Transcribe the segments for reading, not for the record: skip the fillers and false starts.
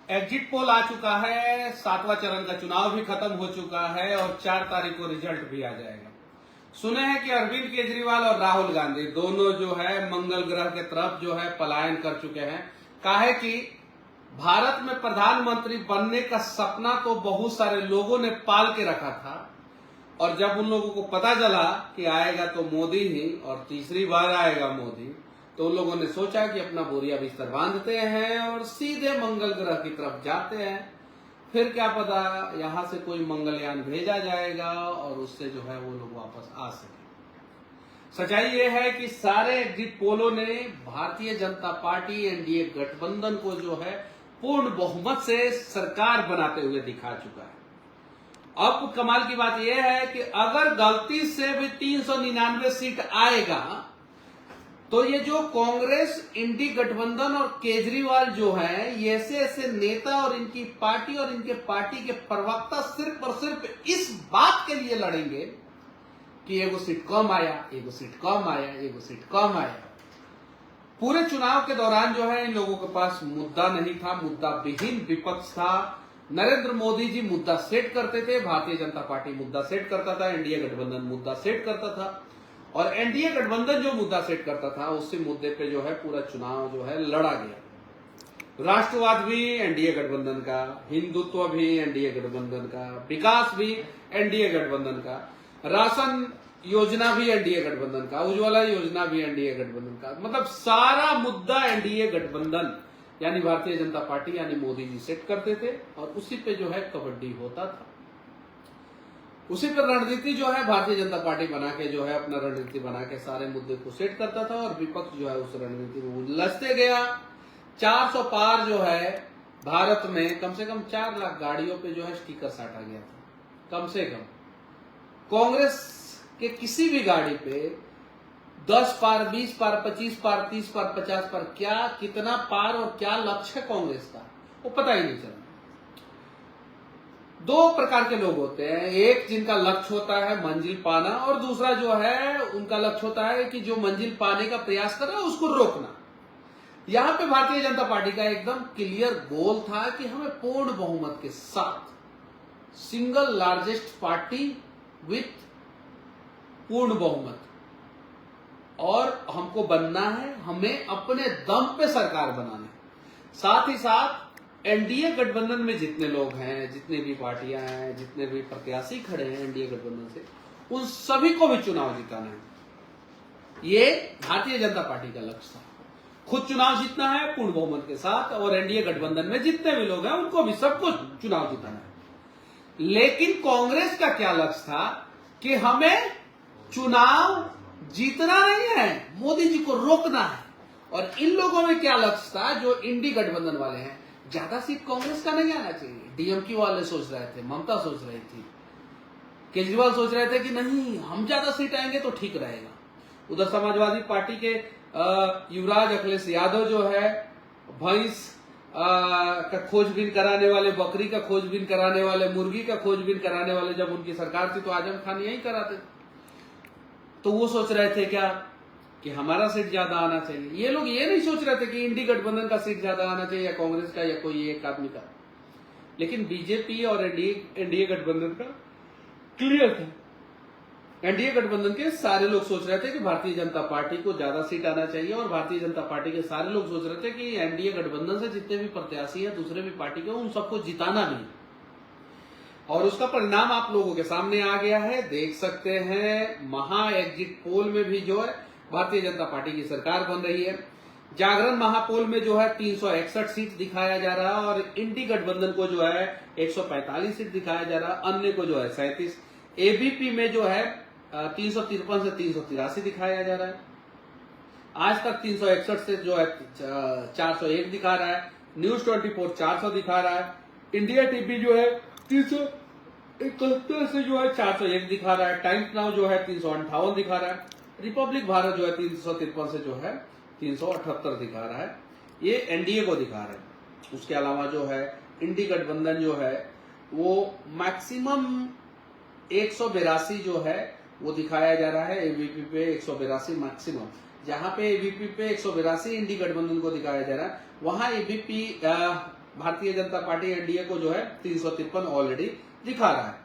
Exit poll आ चुका है, 7वां चरण का चुनाव भी खत्म हो चुका है और 4 तारीख को रिजल्ट भी आ जाएगा। सुने हैं कि अरविंद केजरीवाल और राहुल गांधी दोनों जो है मंगल ग्रह के तरफ जो है पलायन कर चुके हैं। काहे कि भारत में प्रधानमंत्री बनने का सपना तो बहुत सारे लोगों ने पाल के रखा था और जब उन लोगों को पता चला कि आएगा तो मोदी ही और तीसरी बार आएगा मोदी, तो उन लोगों ने सोचा कि अपना बोरिया बिस्तर बांधते हैं और सीधे मंगल ग्रह की तरफ जाते हैं। फिर क्या पता यहां से कोई मंगलयान भेजा जाएगा और उससे जो है वो लोग वापस आ सके। सच्चाई ये है कि सारे एग्जिट पोलों ने भारतीय जनता पार्टी एनडीए गठबंधन को जो है पूर्ण बहुमत से सरकार बनाते हुए दिखा चुका है। अब कमाल की बात यह है कि अगर गलती से भी 399 सीट आएगा तो ये जो कांग्रेस इंडी गठबंधन और केजरीवाल जो है ये ऐसे नेता और इनकी पार्टी और इनके पार्टी के प्रवक्ता सिर्फ और सिर्फ इस बात के लिए लड़ेंगे कि एगो सीट कम आया, एगो सीट कम आया, एगो सीट कम आया। पूरे चुनाव के दौरान जो है इन लोगों के पास मुद्दा नहीं था, मुद्दा विहीन विपक्ष था। नरेंद्र मोदी जी मुद्दा सेट करते थे, भारतीय जनता पार्टी मुद्दा सेट करता था, एनडीए गठबंधन मुद्दा सेट करता था और एनडीए गठबंधन जो मुद्दा सेट करता था उसी मुद्दे पे जो है पूरा चुनाव जो है लड़ा गया। राष्ट्रवाद भी एनडीए गठबंधन का, हिंदुत्व भी एनडीए गठबंधन का, विकास भी एनडीए गठबंधन का, राशन योजना भी एनडीए गठबंधन का, उज्ज्वला योजना भी एनडीए गठबंधन का। मतलब सारा मुद्दा एनडीए गठबंधन यानी भारतीय जनता पार्टी यानी मोदी जी सेट करते थे और उसी पे जो है कबड्डी होता था। उसी पर रणनीति जो है भारतीय जनता पार्टी बना के जो है अपना रणनीति बना के सारे मुद्दे को सेट करता था और विपक्ष जो है उस रणनीति में उलझते गया। 400 पार जो है भारत में कम से कम 4 लाख गाड़ियों पे जो है स्टिकर साटा गया था कम से कम। कांग्रेस के किसी भी गाड़ी पे 10 पार, 20 पार, 25 पार, 30 पार, 50 पार, क्या कितना पार और क्या लक्ष्य है कांग्रेस का वो पता ही नहीं चला। 2 प्रकार के लोग होते हैं, एक जिनका लक्ष्य होता है मंजिल पाना और दूसरा जो है उनका लक्ष्य होता है कि जो मंजिल पाने का प्रयास कर रहा है उसको रोकना। यहां पे भारतीय जनता पार्टी का एकदम क्लियर गोल था कि हमें पूर्ण बहुमत के साथ सिंगल लार्जेस्ट पार्टी विथ पूर्ण बहुमत और हमको बनना है, हमें अपने दम पे सरकार बनाना है। साथ ही साथ एनडीए गठबंधन में जितने लोग हैं, जितने भी पार्टियां हैं, जितने भी प्रत्याशी खड़े हैं एनडीए गठबंधन से, उन सभी को भी चुनाव जिताना है। ये भारतीय जनता पार्टी का लक्ष्य था। खुद चुनाव जीतना है पूर्ण बहुमत के साथ और एनडीए गठबंधन में जितने भी लोग हैं उनको भी सबको चुनाव जिताना है। लेकिन कांग्रेस का क्या लक्ष्य था कि हमें चुनाव जीतना नहीं है, मोदी जी को रोकना है। और इन लोगों में क्या लक्ष्य था जो इंडी गठबंधन वाले हैं, ज्यादा सीट कांग्रेस का नहीं आना चाहिए। डीएमके वाले सोच रहे थे, ममता सोच रही थी, केजरीवाल सोच रहे थे कि नहीं हम ज्यादा सीट आएंगे तो ठीक रहेगा। उधर समाजवादी पार्टी के युवराज अखिलेश यादव जो है भैंस का खोजबीन कराने वाले, बकरी का खोजबीन कराने वाले, मुर्गी का खोजबीन कराने वाले, जब उनकी सरकार थी तो आजम खान यही कराते थे। तो वो सोच रहे थे क्या कि हमारा सीट ज्यादा आना चाहिए। ये लोग ये नहीं सोच रहे थे कि इंडी गठबंधन का सीट ज्यादा आना चाहिए या कांग्रेस का या कोई एक आदमी का। लेकिन बीजेपी और एनडीए गठबंधन का क्लियर था। एनडीए गठबंधन के सारे लोग सोच रहे थे कि भारतीय जनता पार्टी को ज्यादा सीट आना चाहिए और भारतीय जनता पार्टी के सारे लोग सोच रहे थे कि एनडीए गठबंधन से जितने भी प्रत्याशी हैं दूसरे भी पार्टी के उन सबको जिताना भी। और उसका परिणाम आप लोगों के सामने आ गया है, देख सकते हैं। महा एग्जिट पोल में भी जो है भारतीय जनता पार्टी की सरकार बन रही है। जागरण महापोल में जो है 361 सीट दिखाया जा रहा है और इंडी गठबंधन को जो है 145 सीट दिखाया जा रहा है, अन्य को जो है 37। एबीपी में जो है 353 से 383 दिखाया जा रहा है। आज तक 361 से जो है 401 दिखा रहा है। न्यूज 24 400 दिखा रहा है। इंडिया टीवी जो है 371 से जो है 401 दिखा रहा है। टाइम्स नाउ जो है 358 दिखा रहा है। रिपब्लिक भारत जो है 353 से जो है 378 दिखा रहा है। ये एनडीए को दिखा रहा है। उसके अलावा जो है इंडी गठबंधन जो है वो मैक्सिमम 182 जो है वो दिखाया जा रहा है। एबीपी पे 182 मैक्सिमम, जहां पे एबीपी पे 182 इंडी गठबंधन को दिखाया जा रहा है, वहां ABP Bharatiya Janata party NDA को जो है 353 ऑलरेडी दिखा रहा है।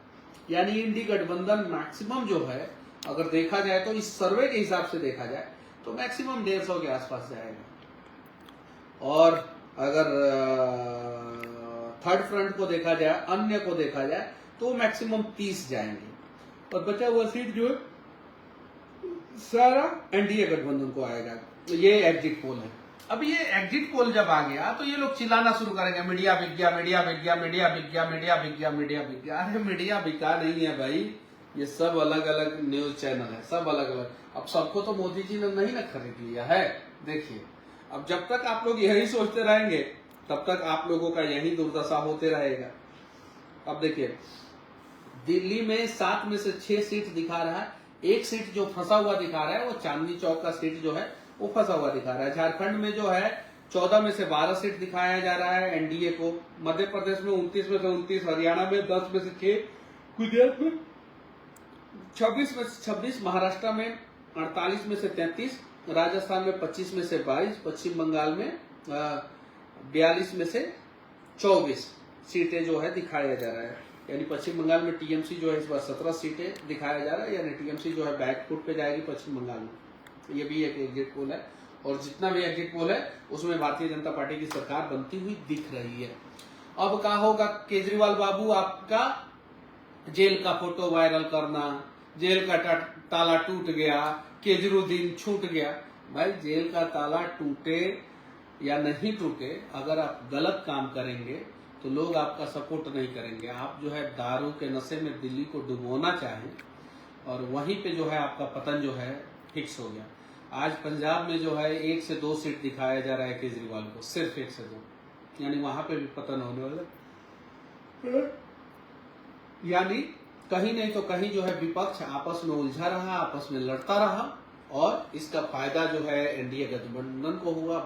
यानी इंडी गठबंधन मैक्सिमम जो है, अगर देखा जाए तो इस सर्वे के हिसाब से देखा जाए तो मैक्सिमम 150 के आसपास जाएगा। और अगर थर्ड फ्रंट को देखा जाए, अन्य को देखा जाए, तो मैक्सिमम 30 जाएंगे और बचा हुआ सीट जो है सारा एनडीए गठबंधन को आएगा। तो ये एग्जिट पोल है। अब ये एग्जिट पोल जब आ गया तो ये लोग चिल्लाना शुरू करेंगे, मीडिया बिक गया, मीडिया बिक गया, मीडिया बिक गया, मीडिया बिक गया, मीडिया बिक गया। अरे मीडिया बिका नहीं है भाई, ये सब अलग अलग न्यूज चैनल है, सब अलग अलग। अब सबको तो मोदी जी ने नहीं ना खरीद लिया है। देखिए, अब जब तक आप लोग यही सोचते रहेंगे तब तक आप लोगों का यही दुर्दशा होते रहेगा। अब देखिए, दिल्ली में 7 में से 6 सीट दिखा रहा है, एक सीट जो फंसा हुआ दिखा रहा है वो चांदनी चौक का सीट जो है वो फंसा हुआ दिखा रहा है। झारखंड में जो है 14 में से 12 सीट दिखाया जा रहा है एनडीए को, मध्य प्रदेश में 29 में से 29, हरियाणा में 10 में से 6, गुजरात में 26 में से 26, महाराष्ट्र में 48 में से 33, राजस्थान में 25 में से 22, पश्चिम बंगाल में 42 में से 24 सीटें जो है दिखाया जा रहा है। यानी पश्चिम बंगाल में टीएमसी जो है इस बार 17 सीटें दिखाया जा रहा है, यानी टीएमसी जो है बैकफुट पे जाएगी पश्चिम बंगाल में। ये भी एक एग्जिट पोल है और जितना भी एग्जिट पोल है उसमें भारतीय जनता पार्टी की सरकार बनती हुई दिख रही है। अब क्या होगा, केजरीवाल बाबू आपका जेल का फोटो वायरल करना, जेल का ताला टूट गया, केजरीवाल छूट गया। भाई जेल का ताला टूटे या नहीं टूटे, अगर आप गलत काम करेंगे तो लोग आपका सपोर्ट नहीं करेंगे। आप जो है दारू के नशे में दिल्ली को डुबोना चाहें और वहीं पे जो है आपका पतन जो है फिक्स हो गया। आज पंजाब में जो है 1 से 2 सीट दिखाया जा रहा है केजरीवाल को, सिर्फ 1 से 2, यानी वहां पे भी पतन होने वाला। यानी कहीं नहीं तो कहीं जो है विपक्ष आपस में उलझा रहा, आपस में लड़ता रहा और इसका फायदा जो है एनडीए गठबंधन को हुआ।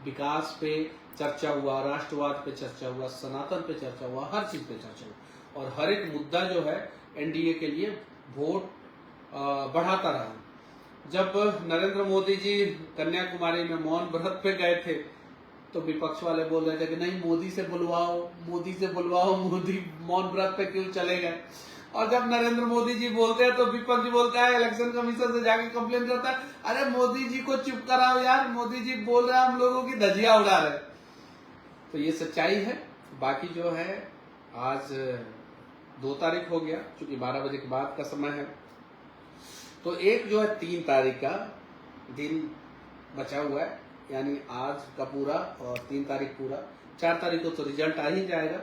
विकास पे चर्चा हुआ, राष्ट्रवाद पे चर्चा हुआ, सनातन पे चर्चा हुआ, हर चीज पे चर्चा हुआ और हर एक मुद्दा जो है एनडीए के लिए वोट बढ़ाता रहा। जब नरेंद्र मोदी जी कन्याकुमारी में मौन व्रत पे गए थे तो विपक्ष वाले बोल रहे थे कि नहीं मोदी से बुलवाओ, मोदी से बुलवाओ, मोदी मौन व्रत पे क्यों चले गए। और जब नरेंद्र मोदी जी बोलते हैं तो विपक्ष बोलता है, इलेक्शन कमीशन से जाके कंप्लेन करता है, अरे मोदी जी को चुप कराओ यार, मोदी जी बोल रहे हैं हम लोगों की धजिया उड़ा रहे। तो ये सच्चाई है। बाकी जो है आज 2 तारीख हो गया, चूंकि 12 बजे के बाद का समय है, तो एक जो है 3 तारीख का दिन बचा हुआ है, यानी आज का पूरा और 3 तारीख पूरा, 4 तारीख को तो रिजल्ट आ ही जाएगा।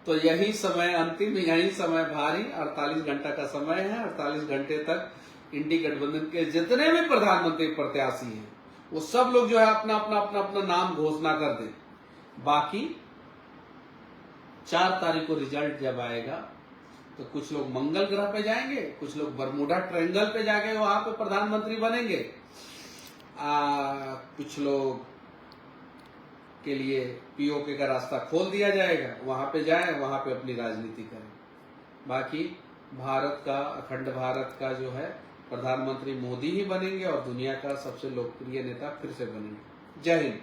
तो यही समय अंतिम, यही समय भारी 48 घंटा का समय है। 48 घंटे तक इंडी गठबंधन के जितने भी प्रधानमंत्री प्रत्याशी हैं वो सब लोग जो है अपना अपना अपना अपना नाम घोषणा कर दें। बाकी 4 तारीख को रिजल्ट जब आएगा तो कुछ लोग मंगल ग्रह पे जाएंगे, कुछ लोग बरमूडा ट्रायंगल पे जाके वहां पे प्रधानमंत्री बनेंगे, कुछ लोग के लिए पीओके का रास्ता खोल दिया जाएगा, वहां पे जाएं, वहां पे अपनी राजनीति करें। बाकी भारत का, अखंड भारत का जो है प्रधानमंत्री मोदी ही बनेंगे और दुनिया का सबसे लोकप्रिय नेता फिर से बनेंगे। जय हिंद।